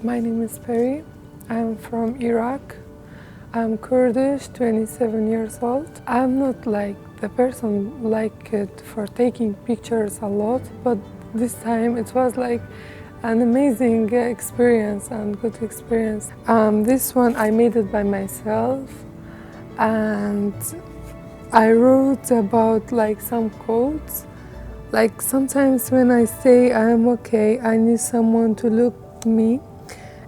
My name is Perry. I'm from Iraq. I'm Kurdish, 27 years old. I'm not like the person like it for taking pictures a lot, but this time it was like an amazing experience and good experience. This one I made it by myself, and I wrote about like some quotes. Like sometimes when I say I'm okay, I need someone to look me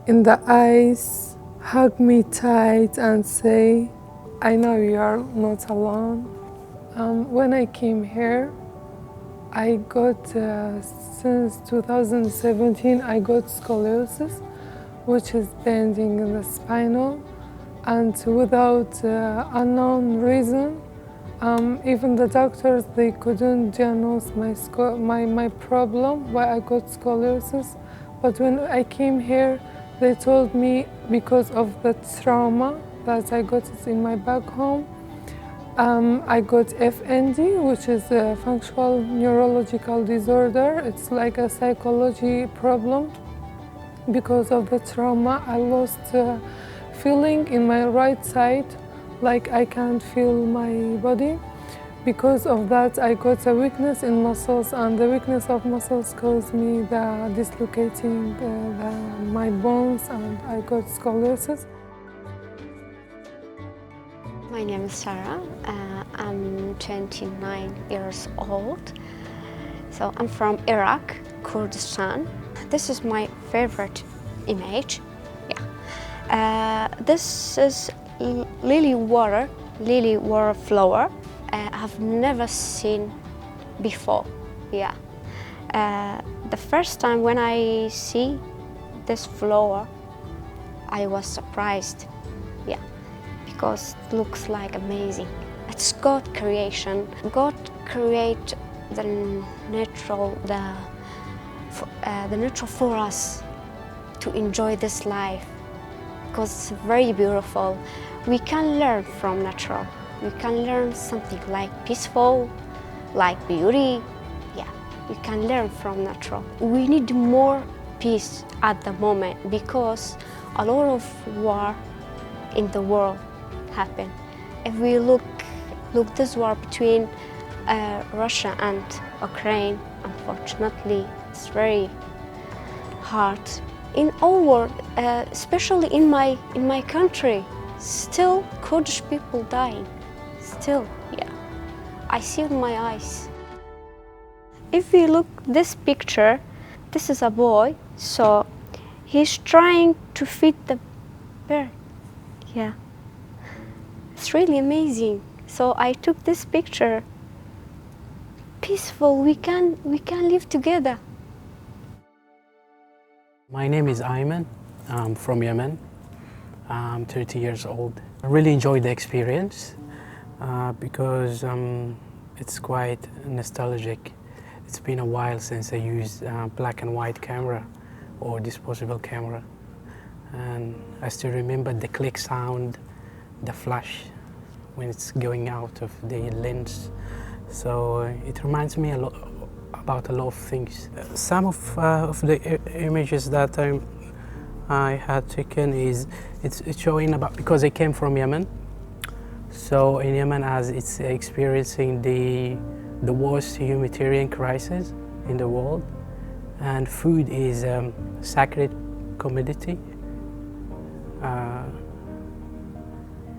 in the eyes, hug me tight and say, I know you are not alone. When I came here, I got, since 2017, I got scoliosis, which is bending in the spinal, and without unknown reason, even the doctors, they couldn't diagnose my problem, why I got scoliosis. But when I came here, they told me because of the trauma that I got in my back home, I got FND, which is a functional neurological disorder. It's like a psychology problem. Because of the trauma, I lost feeling in my right side, like I can't feel my body. Because of that, I got a weakness in muscles, and the weakness of muscles caused me the dislocating my bones, and I got scoliosis. My name is Sarah. I'm 29 years old. So I'm from Iraq, Kurdistan. This is my favorite image. Yeah. This is lily water flower. I've never seen before. Yeah. The first time when I see this flower, I was surprised. Yeah, because it looks like amazing. It's God creation. God create the natural for us to enjoy this life, because it's very beautiful. We can learn from natural. We can learn something like peaceful, like beauty. Yeah, you can learn from natural. We need more peace at the moment because a lot of war in the world happen. If we look this war between Russia and Ukraine, unfortunately, it's very hard. In all world, especially in my country, still Kurdish people dying. Still, yeah, I see with my eyes. If we look this picture, this is a boy, so he's trying to feed the bird. Yeah, it's really amazing. So I took this picture. Peaceful, we can live together. My name is Ayman. I'm from Yemen. I'm 30 years old. I really enjoyed the experience because it's quite nostalgic. It's been a while since I used black and white camera or disposable camera. And I still remember the click sound, the flash when it's going out of the lens. So it reminds me a lot about a lot of things. Some of the images that I had taken it's showing about, because I came from Yemen. So in Yemen, as it's experiencing the worst humanitarian crisis in the world, and food is a sacred commodity,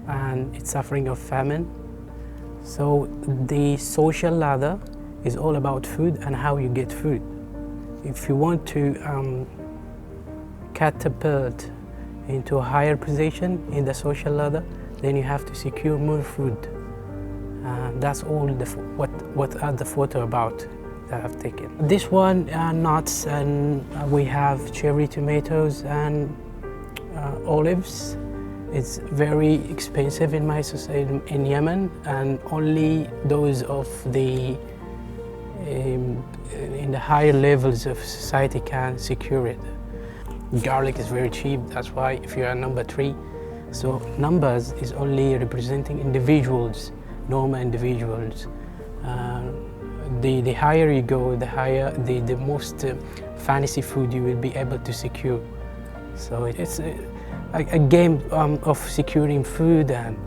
and it's suffering of famine. So the social ladder is all about food and how you get food. If you want to catapult into a higher position in the social ladder, then you have to secure more food. That's all what are the photo about that I've taken. This one, nuts, and we have cherry tomatoes and olives. It's very expensive in my society in Yemen, and only those of the in the higher levels of society can secure it. Garlic is very cheap. That's why if you are number 3, so numbers is only representing individuals, normal individuals. the higher you go, the most fancy food you will be able to secure. So it's a game of securing food and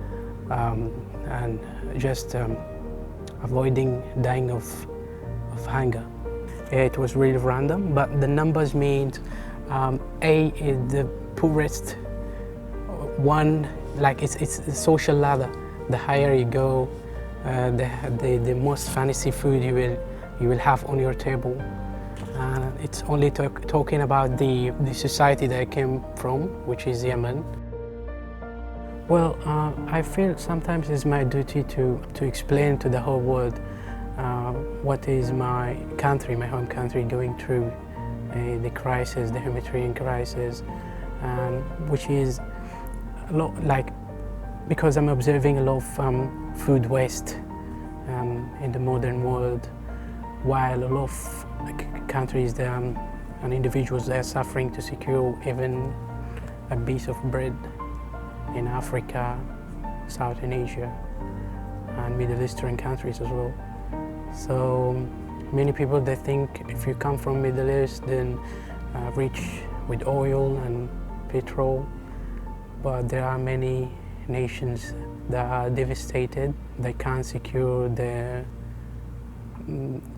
just avoiding dying of hunger. It was really random, but the numbers mean A is the poorest one, like it's a social ladder. The higher you go, the most fancy food you will have on your table. It's only talking about the society that I came from, which is Yemen. Well, I feel sometimes it's my duty to explain to the whole world what is my country, my home country, going through the crisis, the humanitarian crisis, which is a lot like, because I'm observing a lot of food waste in the modern world, while a lot of countries and individuals are suffering to secure even a piece of bread in Africa, Southern Asia, and Middle Eastern countries as well. So many people, they think if you come from Middle East, then rich with oil and petrol, but there are many nations that are devastated. They can't secure their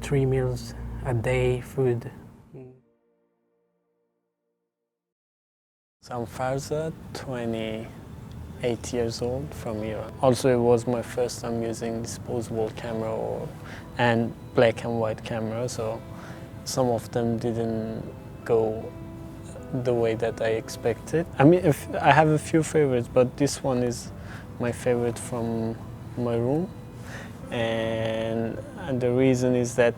3 meals a day food. So I'm Farza, 28 years old, from Iran. Also, it was my first time using disposable camera and black and white camera, so some of them didn't go the way that I expected. I mean, I have a few favorites, but this one is my favorite from my room, and the reason is that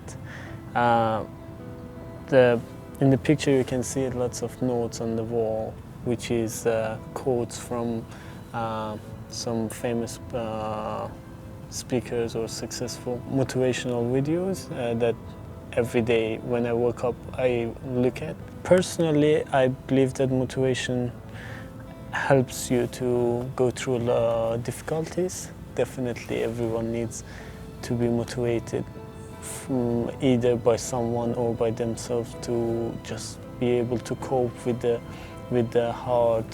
in the picture you can see lots of notes on the wall, which is quotes from some famous speakers or successful motivational videos that every day when I wake up I look at. Personally, I believe that motivation helps you to go through difficulties. Definitely everyone needs to be motivated either by someone or by themselves to just be able to cope with the hard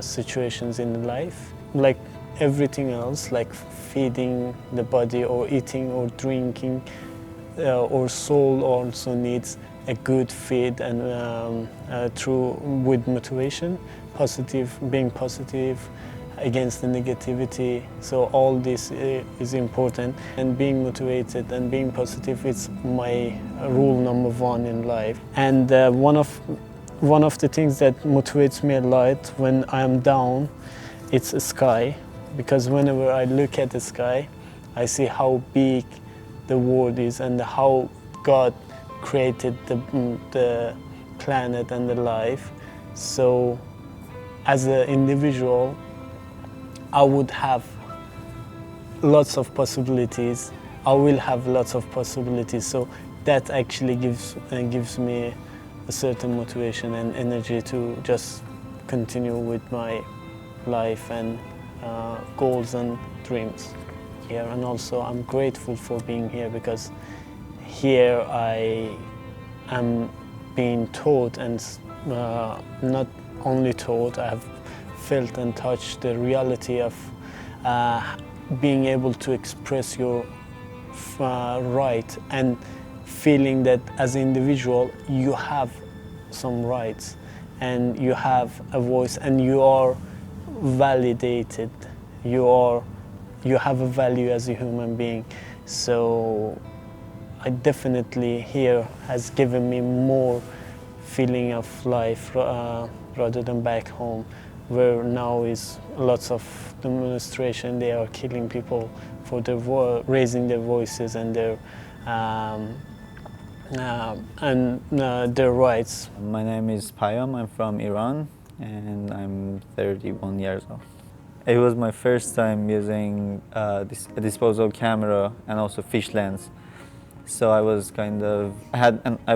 situations in life. Like everything else, like feeding the body or eating or drinking, our soul also needs a good feed, and with motivation, being positive against the negativity. So all this is important, and being motivated and being positive is my rule number one in life. And one of the things that motivates me a lot when I'm down, it's the sky, because whenever I look at the sky, I see how big the world is and how God created the planet and the life. So as an individual, I would have lots of possibilities. I will have lots of possibilities. So that actually gives me a certain motivation and energy to just continue with my life and goals and dreams here. And also I'm grateful for being here, because here I am being taught, and not only taught, I have felt and touched the reality of being able to express your right, and feeling that as an individual you have some rights and you have a voice and you are validated, you have a value as a human being. So I definitely here has given me more feeling of life rather than back home, where now is lots of demonstration. They are killing people for their raising their voices and their rights. My name is Payam. I'm from Iran, and I'm 31 years old. It was my first time using a disposable camera and also fish lens. So I was I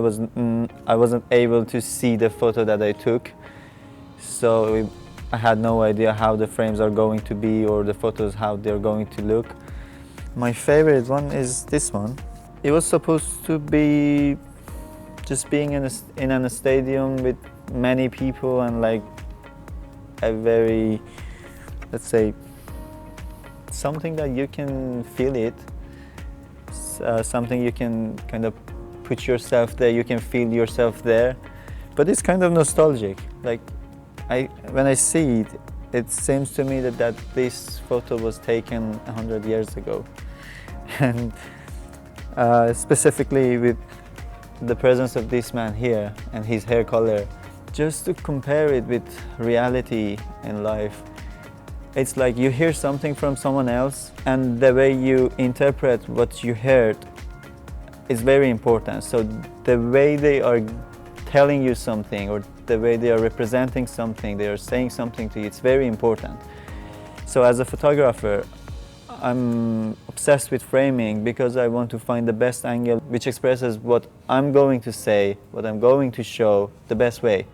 wasn't able to see the photo that I took. So I had no idea how the frames are going to be, or the photos how they're going to look. My favorite one is this one. It was supposed to be just being in a stadium with many people and like a very, let's say, something that you can feel it, something you can kind of put yourself there, you can feel yourself there, but it's kind of nostalgic. Like when I see it, it seems to me that this photo was taken 100 years ago. And specifically with the presence of this man here and his hair color, just to compare it with reality in life. It's like you hear something from someone else and the way you interpret what you heard is very important. So the way they are telling you something or the way they are representing something, they are saying something to you, it's very important. So as a photographer, I'm obsessed with framing because I want to find the best angle which expresses what I'm going to say, what I'm going to show the best way.